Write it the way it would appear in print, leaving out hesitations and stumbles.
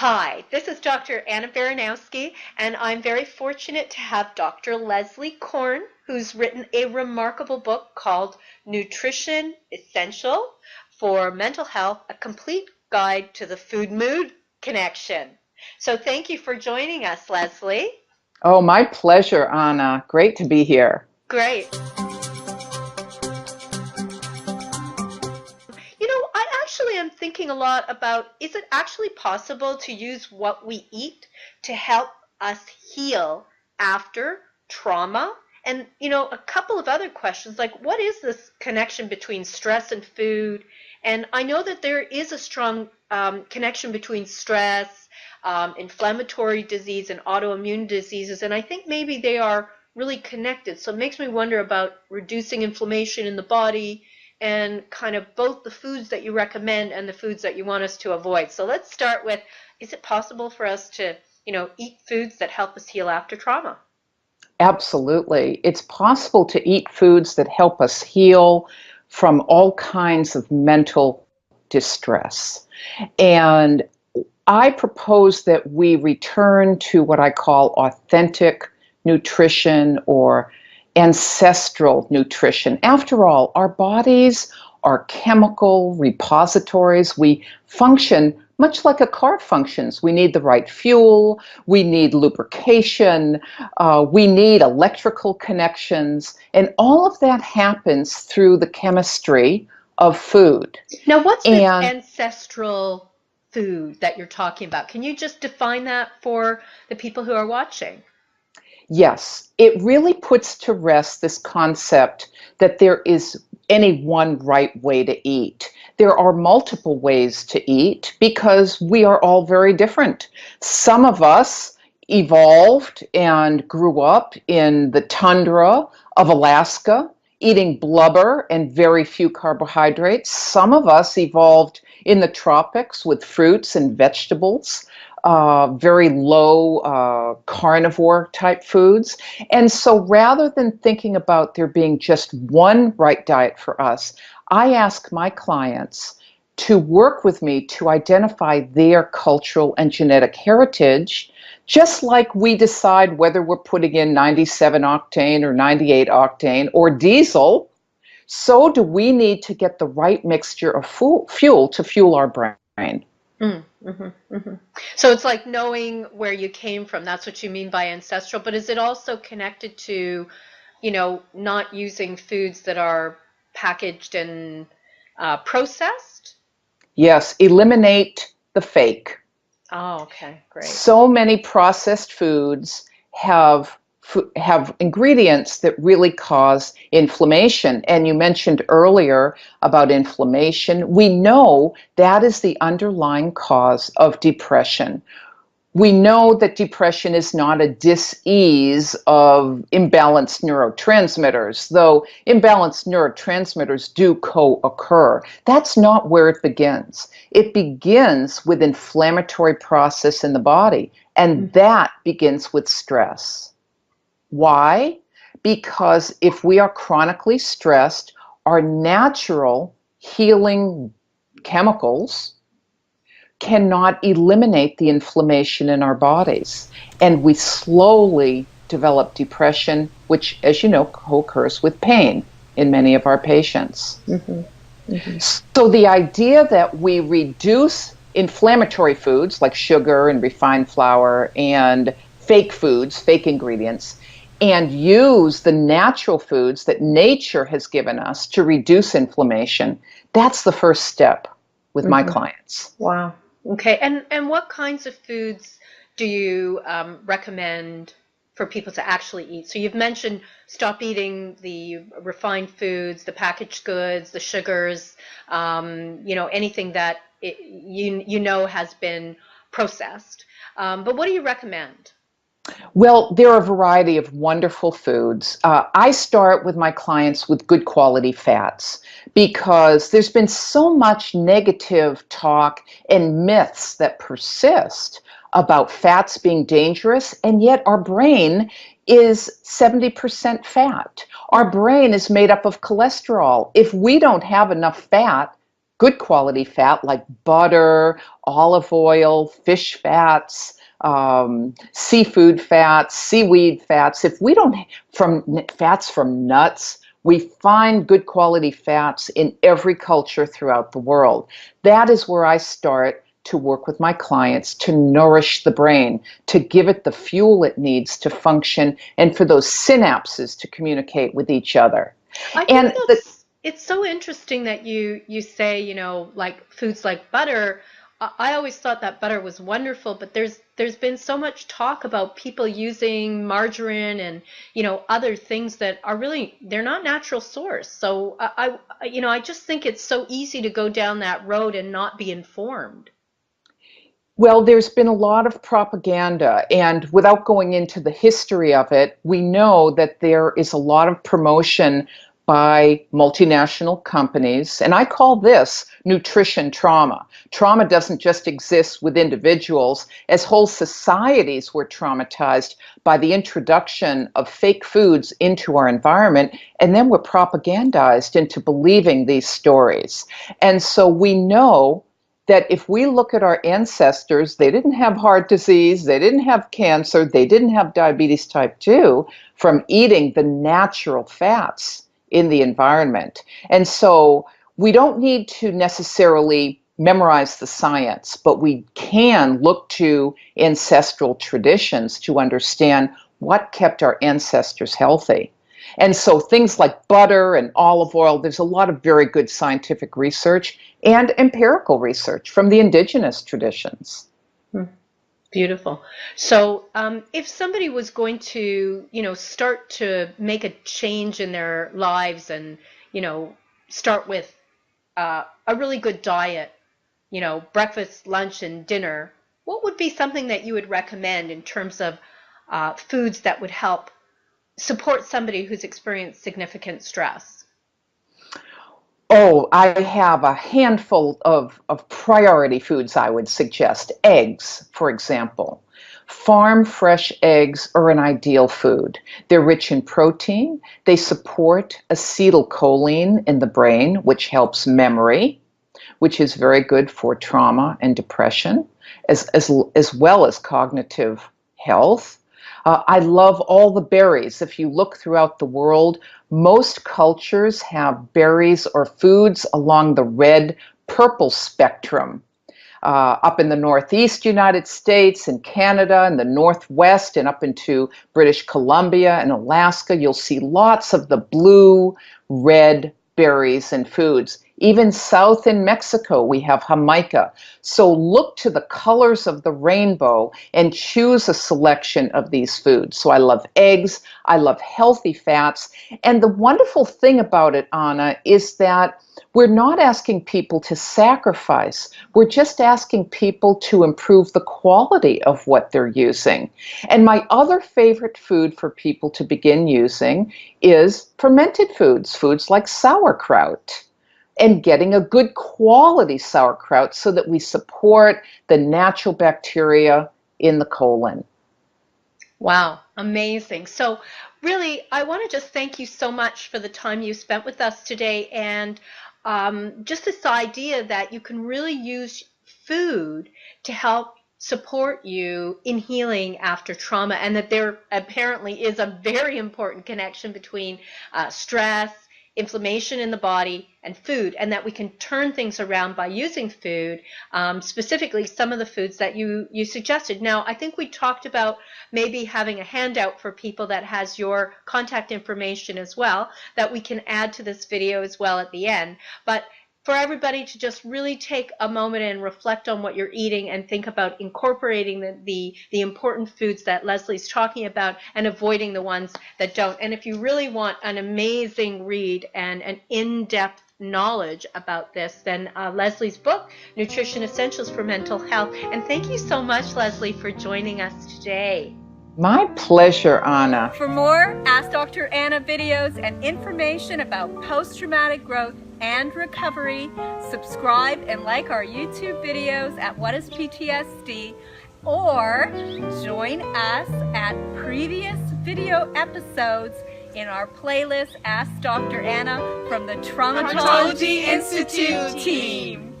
Hi, this is Dr. Anna Baranowski, and I'm very fortunate to have Dr. Leslie Korn, who's written a remarkable book called Nutrition Essential for Mental Health, a complete guide to the food-mood connection. So thank you for joining us, Leslie. Oh, my pleasure, Anna. Great to be here. Great. I actually am thinking a lot about, is it actually possible to use what we eat to help us heal after trauma? And, a couple of other questions like what is this connection between stress and food? And I know that there is a strong connection between stress, inflammatory disease, and autoimmune diseases. And I think maybe they are really connected. So it makes me wonder about reducing inflammation in the body and kind of both the foods that you recommend and the foods that you want us to avoid. So let's start with, is it possible for us to, eat foods that help us heal after trauma? Absolutely. It's possible to eat foods that help us heal from all kinds of mental distress. And I propose that we return to what I call authentic nutrition or ancestral nutrition. After all, our bodies are chemical repositories. We function much like a car functions. We need the right fuel, we need lubrication, we need electrical connections, and all of that happens through the chemistry of food. Now, what's this And ancestral food that you're talking about? Can you just define that for the people who are watching? yes, it really puts to rest this concept that there is any one right way to eat. There are multiple ways to eat because we are all very different. Some of us evolved and grew up in the tundra of Alaska, eating blubber and very few carbohydrates. Some of us evolved in the tropics with fruits and vegetables, very low carnivore type foods. And so rather than thinking about there being just one right diet for us, I ask my clients to work with me to identify their cultural and genetic heritage, just like we decide whether we're putting in 97 octane or 98 octane or diesel. So do we need to get the right mixture of fuel to fuel our brain. Mm, So it's like knowing where you came from. That's what you mean by ancestral. But is it also connected to, not using foods that are packaged and processed? Yes, eliminate the fake. Oh, okay, great. So many processed foods have ingredients that really cause inflammation. And you mentioned earlier about inflammation. We know that is the underlying cause of depression. We know that depression is not a dis-ease of imbalanced neurotransmitters, though imbalanced neurotransmitters do co-occur. That's not where it begins. It begins with inflammatory process in the body, and that begins with stress. Why? Because if we are chronically stressed, our natural healing chemicals cannot eliminate the inflammation in our bodies. And we slowly develop depression, which, as you know, co-occurs with pain in many of our patients. Mm-hmm. Mm-hmm. So the idea that we reduce inflammatory foods like sugar and refined flour and fake foods, fake ingredients, and use the natural foods that nature has given us to reduce inflammation, that's the first step with my clients. Wow. Okay. And what kinds of foods do you recommend for people to actually eat? So you've mentioned stop eating the refined foods, the packaged goods, the sugars, anything that has been processed. But what do you recommend? Well, there are a variety of wonderful foods. I start with my clients with good quality fats because there's been so much negative talk and myths that persist about fats being dangerous, and yet our brain is 70% fat. Our brain is made up of cholesterol. If we don't have enough fat, good quality fat like butter, olive oil, fish fats, seafood fats, seaweed fats. If we don't, from fats from nuts, we find good quality fats in every culture throughout the world. That is where I start to work with my clients to nourish the brain, to give it the fuel it needs to function, and for those synapses to communicate with each other. I think And the it's so interesting that you say, like foods like butter. I always thought that butter was wonderful, but there's been so much talk about people using margarine and other things that are really, they're not natural source. So I just think it's so easy to go down that road and not be informed. Well, there's been a lot of propaganda, and without going into the history of it, we know that there is a lot of promotion by multinational companies, and I call this nutrition trauma. Trauma doesn't just exist with individuals, as whole societies were traumatized by the introduction of fake foods into our environment, and then we're propagandized into believing these stories. And so we know that if we look at our ancestors, they didn't have heart disease, they didn't have cancer, they didn't have diabetes type 2 from eating the natural fats in the environment. And so we don't need to necessarily memorize the science, but we can look to ancestral traditions to understand what kept our ancestors healthy. And so things like butter and olive oil, there's a lot of very good scientific research and empirical research from the indigenous traditions. Beautiful. So, if somebody was going to, start to make a change in their lives and, start with a really good diet, breakfast, lunch, and dinner, what would be something that you would recommend in terms of foods that would help support somebody who's experienced significant stress? Oh, I have a handful of priority foods I would suggest. Eggs, for example. Farm fresh eggs are an ideal food. They're rich in protein. They support acetylcholine in the brain, which helps memory, which is very good for trauma and depression, as well as cognitive health. I love all the berries. If you look throughout the world, most cultures have berries or foods along the red purple spectrum. Up in the Northeast United States and Canada and the Northwest and up into British Columbia and Alaska, you'll see lots of the blue, red berries and foods. Even south in Mexico, we have Jamaica. So look to the colors of the rainbow and choose a selection of these foods. So I love eggs. I love healthy fats. And the wonderful thing about it, Anna, is that we're not asking people to sacrifice. We're just asking people to improve the quality of what they're using. And my other favorite food for people to begin using is fermented foods, foods like sauerkraut, and getting a good quality sauerkraut so that we support the natural bacteria in the colon. Wow, amazing. So really, I want to just thank you so much for the time you spent with us today, and just this idea that you can really use food to help support you in healing after trauma, and that there apparently is a very important connection between stress, inflammation in the body, and food, and that we can turn things around by using food, specifically some of the foods that you suggested. Now, I think we talked about maybe having a handout for people that has your contact information as well, that we can add to this video as well at the end. But for everybody to just really take a moment and reflect on what you're eating and think about incorporating the important foods that Leslie's talking about and avoiding the ones that don't. And if you really want an amazing read and an in-depth knowledge about this, then Leslie's book, Nutrition Essentials for Mental Health. And thank you so much, Leslie, for joining us today. My pleasure, Anna. For more Ask Dr. Anna videos and information about post-traumatic growth and recovery, subscribe and like our YouTube videos at What is PTSD, or join us at previous video episodes in our playlist, Ask Dr. Anna from the Traumatology Institute team.